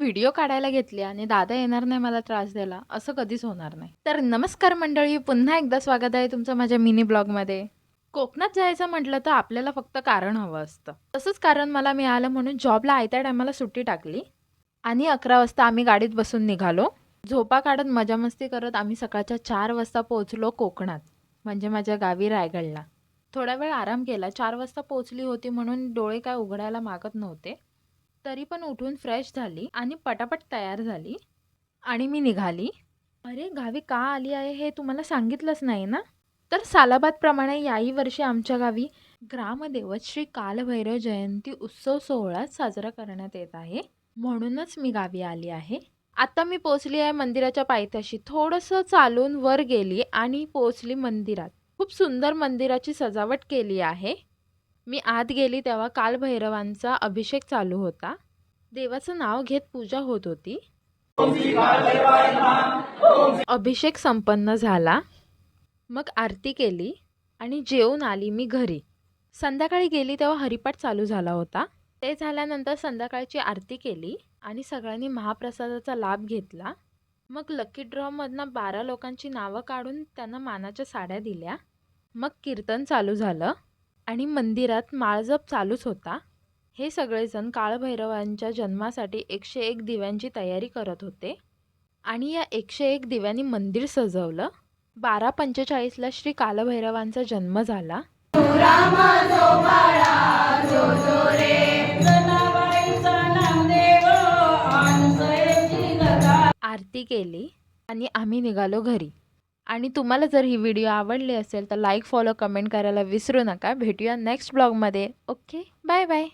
Video काढायला घेतली आणि दादा येणार नाही मला त्रास द्यायला, असं कधीच होणार नाही. तर नमस्कार मंडळी, पुन्हा एकदा स्वागत आहे तुमचं माझ्या मिनी ब्लॉगमध्ये. कोकणात जायचं म्हटलं तर आपल्याला फक्त कारण हवं असतं. तसंच कारण मला मिळालं म्हणून जॉबला आयत्या टायमाला सुट्टी टाकली आणि 11 वाजता आम्ही गाडीत बसून निघालो. झोपा काढत मजामस्ती करत आम्ही सकाळच्या 4 वाजता पोहोचलो कोकणात, म्हणजे माझ्या गावी रायगडला. थोडा वेळ आराम केला. 4 वाजता पोहोचली होती म्हणून डोळे काय उघडायला मागत नव्हते. तरी पण उठून फ्रेश झाली आणि पटापट तयार झाली आणि मी निघाली. अरे, गावी का आली आहे हे तुम्हाला सांगितलंच नाही ना? तर सालाबादप्रमाणे याही वर्षी आमच्या गावी ग्रामदैवत श्री कालभैरव जयंती उत्सव सोहळा साजरा करण्यात येत आहे. म्हणूनच मी गावी आली आहे. आता मी पोहोचली आहे मंदिराच्या पायथ्याशी. थोडंसं चालून वर गेली आणि पोहोचली मंदिरात. खूप सुंदर मंदिराची सजावट केली आहे. मी आत गेली तेव्हा कालभैरवांचा अभिषेक चालू होता. देवाचं नाव घेत पूजा होत होती. अभिषेक संपन्न झाला. मग आरती केली आणि जेवून आली मी घरी. संध्याकाळी गेली तेव्हा हरिपाठ चालू झाला होता. ते झाल्यानंतर संध्याकाळची आरती केली आणि सगळ्यांनी महाप्रसादाचा लाभ घेतला. मग लकी ड्रॉमधनं 12 लोकांची नावं काढून त्यांना मानाच्या साड्या दिल्या. मग कीर्तन चालू झालं आणि मंदिरात माळजप चालूच होता. हे सगळेजण काळभैरवांच्या जन्मासाठी 101 दिव्यांची तयारी करत होते आणि या 101 दिव्यांनी मंदिर सजवलं. 12:45ला श्री कालभैरवांचा जन्म झाला. आरती केली आणि आम्ही निघालो घरी. आणि तुम्हाला जर ही व्हिडिओ आवडली असेल तर लाईक, फॉलो, कमेंट करायला विसरू नका. भेटूया नेक्स्ट ब्लॉगमध्ये. Okay, bye bye.